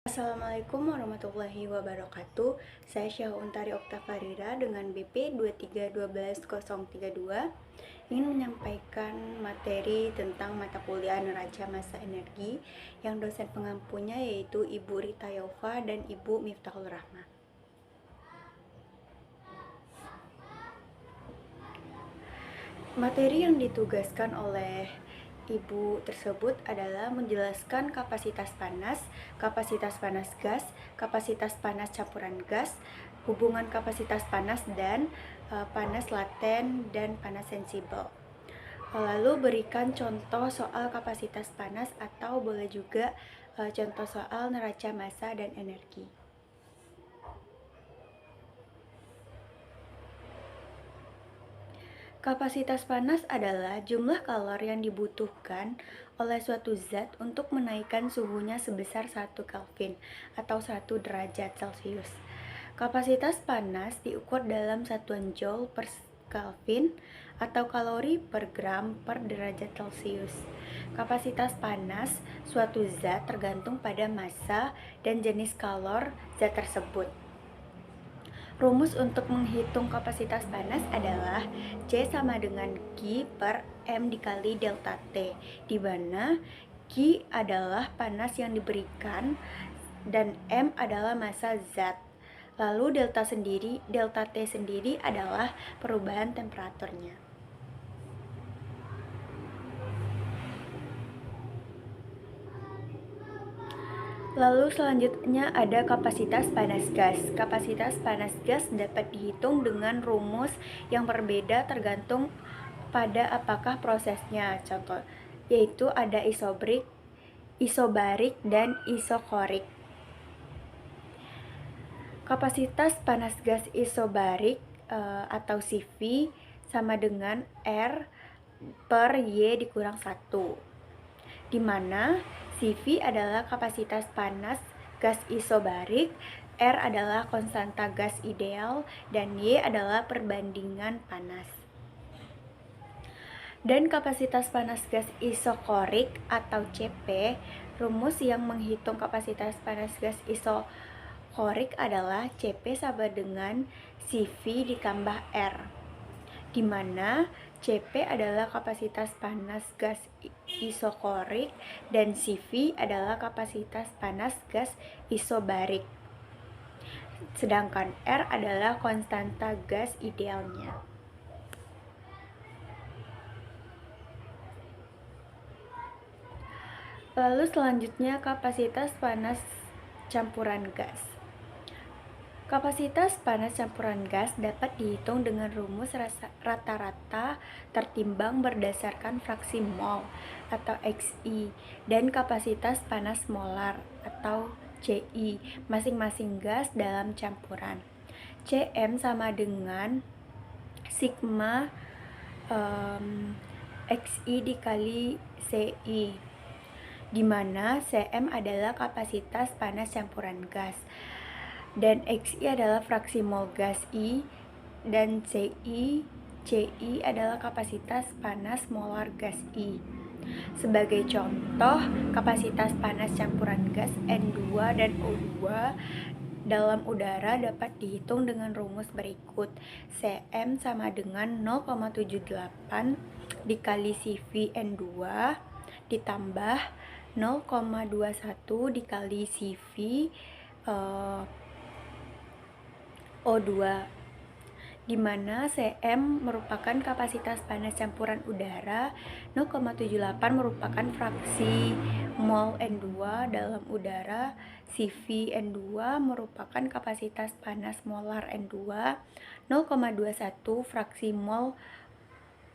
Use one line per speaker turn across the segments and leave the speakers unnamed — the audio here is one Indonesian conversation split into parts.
Assalamualaikum warahmatullahi wabarakatuh. Saya Syah Untari Oktafarira dengan BP 2312032 ingin menyampaikan materi tentang mata kuliah Neraca Massa Energi yang dosen pengampunya yaitu Ibu Rita Yova dan Ibu Miftahul Rahmah. Materi yang ditugaskan oleh Ibu tersebut adalah menjelaskan kapasitas panas gas, kapasitas panas campuran gas, hubungan kapasitas panas dan panas laten dan panas sensibel. Lalu berikan contoh soal kapasitas panas atau boleh juga contoh soal neraca massa dan energi. Kapasitas panas adalah jumlah kalor yang dibutuhkan oleh suatu zat untuk menaikkan suhunya sebesar 1 Kelvin atau 1 derajat Celcius. Kapasitas panas diukur dalam satuan Joule per Kelvin atau kalori per gram per derajat Celcius. Kapasitas panas suatu zat tergantung pada massa dan jenis kalor zat tersebut. Rumus untuk menghitung kapasitas panas adalah C sama dengan Q per M dikali delta T, di mana Q adalah panas yang diberikan dan M adalah massa zat. Lalu delta T sendiri adalah perubahan temperaturnya. Lalu selanjutnya ada kapasitas panas gas. Kapasitas panas gas dapat dihitung dengan rumus yang berbeda tergantung pada apakah prosesnya. Contoh yaitu ada isobarik dan isokorik. Kapasitas panas gas isobarik atau CV sama dengan R per Y dikurang 1, di mana CV adalah kapasitas panas gas isobarik, R adalah konstanta gas ideal, dan Y adalah perbandingan panas. Dan kapasitas panas gas isokorik atau CP, rumus yang menghitung kapasitas panas gas isokorik adalah CP sama dengan CV ditambah R, di mana CP adalah kapasitas panas gas isokorik dan CV adalah kapasitas panas gas isobarik. Sedangkan R adalah konstanta gas idealnya. Lalu selanjutnya kapasitas panas campuran gas. Kapasitas panas campuran gas dapat dihitung dengan rumus rata-rata tertimbang berdasarkan fraksi mol atau Xi dan kapasitas panas molar atau Ci masing-masing gas dalam campuran. Cm sama dengan sigma Xi dikali Ci, di mana Cm adalah kapasitas panas campuran gas dan Xi adalah fraksi mol gas I dan Ci adalah kapasitas panas molar gas I. Sebagai contoh, kapasitas panas campuran gas N2 dan O2 dalam udara dapat dihitung dengan rumus berikut. Cm sama dengan 0,78 dikali CV N2 ditambah 0,21 dikali CV O2, di mana Cm merupakan kapasitas panas campuran udara, 0,78 merupakan fraksi mol N2 dalam udara, CV N2 merupakan kapasitas panas molar N2, 0,21 fraksi mol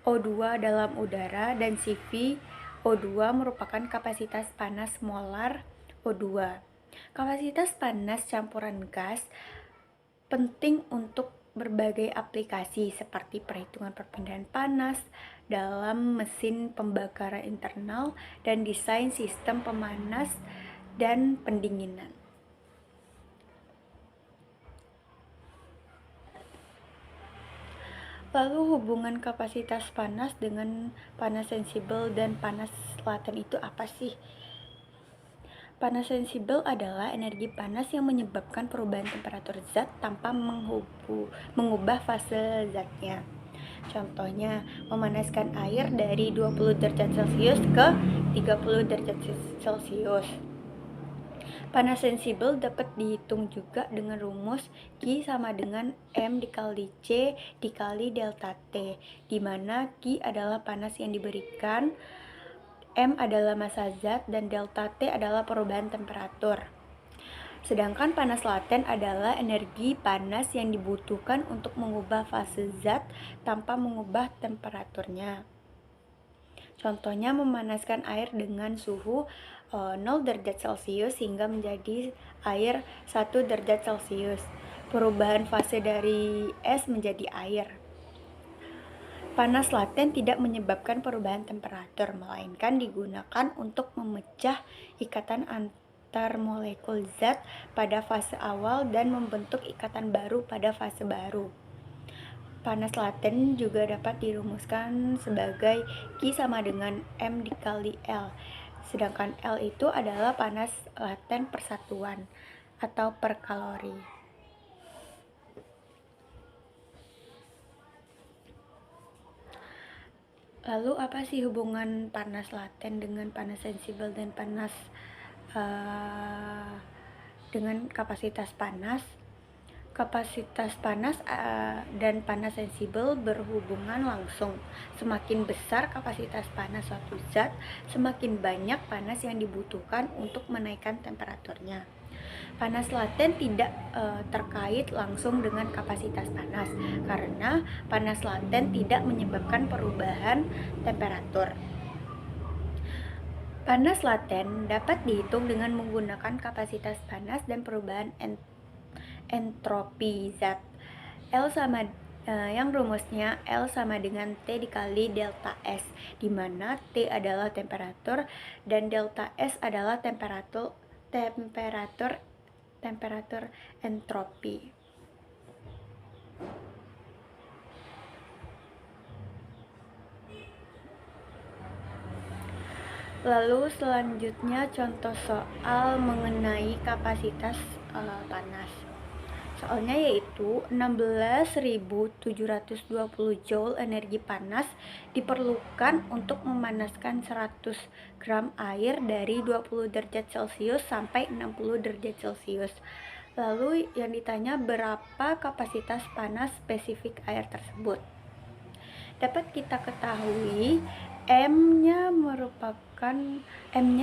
O2 dalam udara, dan CV O2 merupakan kapasitas panas molar O2. Kapasitas panas campuran gas penting untuk berbagai aplikasi seperti perhitungan perpindahan panas dalam mesin pembakaran internal dan desain sistem pemanas dan pendinginan. Lalu hubungan kapasitas panas dengan panas sensibel dan panas laten itu apa sih? Panas sensibel adalah energi panas yang menyebabkan perubahan temperatur zat tanpa mengubah fase zatnya. Contohnya, memanaskan air dari 20 derajat Celcius ke 30 derajat Celcius. Panas sensibel dapat dihitung juga dengan rumus Q sama dengan M dikali C dikali delta T, di mana Q adalah panas yang diberikan, M adalah massa zat, dan delta T adalah perubahan temperatur. Sedangkan panas laten adalah energi panas yang dibutuhkan untuk mengubah fase zat tanpa mengubah temperaturnya. Contohnya memanaskan air dengan suhu 0 derajat Celcius hingga menjadi air 1 derajat Celcius. Perubahan fase dari es menjadi air. Panas laten tidak menyebabkan perubahan temperatur, melainkan digunakan untuk memecah ikatan antar molekul zat pada fase awal dan membentuk ikatan baru pada fase baru. Panas laten juga dapat dirumuskan sebagai Q sama dengan M dikali L, sedangkan L itu adalah panas laten per satuan atau per kalori. Lalu apa sih hubungan panas laten dengan panas sensibel dan panas dengan kapasitas panas? Kapasitas panas dan panas sensibel berhubungan langsung. Semakin besar kapasitas panas suatu zat, semakin banyak panas yang dibutuhkan untuk menaikkan temperaturnya. Panas laten tidak terkait langsung dengan kapasitas panas, karena panas laten tidak menyebabkan perubahan temperatur. Panas laten dapat dihitung dengan menggunakan kapasitas panas dan perubahan entropi zat. Yang rumusnya L sama dengan T dikali delta S, di mana T adalah temperatur dan delta S adalah temperatur entropi. Lalu selanjutnya contoh soal mengenai kapasitas panas. Soalnya yaitu 16.720 Joule energi panas diperlukan untuk memanaskan 100 gram air dari 20 derajat Celcius sampai 60 derajat Celcius. Lalu yang ditanya berapa kapasitas panas spesifik air tersebut. Dapat kita ketahui M-nya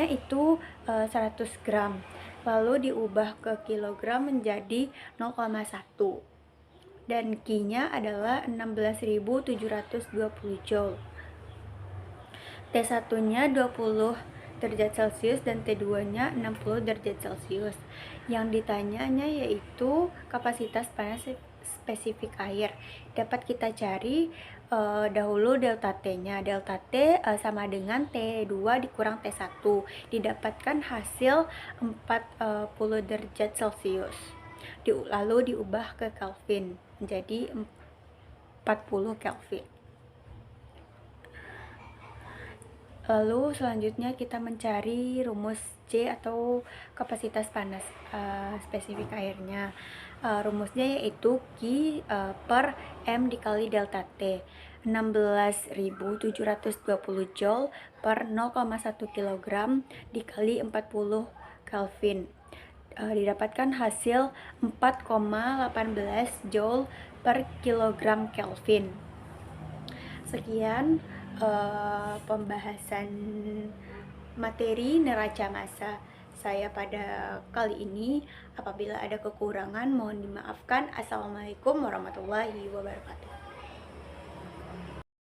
itu 100 gram. Lalu diubah ke kilogram menjadi 0,1 dan Q-nya adalah 16.720 Joule. T1-nya 20 derajat Celcius dan T2-nya 60 derajat Celcius. Yang ditanyanya yaitu kapasitas panas spesifik air. Dapat kita cari dahulu delta T-nya. Delta T sama dengan T2 dikurang T1. Didapatkan hasil 40 derajat Celcius. Lalu diubah ke Kelvin menjadi 40 Kelvin. Lalu selanjutnya kita mencari rumus C atau kapasitas panas spesifik airnya. Rumusnya yaitu Q per M dikali delta T, 16.720 Joule per 0,1 kg dikali 40 Kelvin. Didapatkan hasil 4,18 Joule per kilogram Kelvin. Sekian pembahasan materi neraca massa saya pada kali ini. Apabila ada kekurangan mohon dimaafkan. Assalamualaikum warahmatullahi wabarakatuh.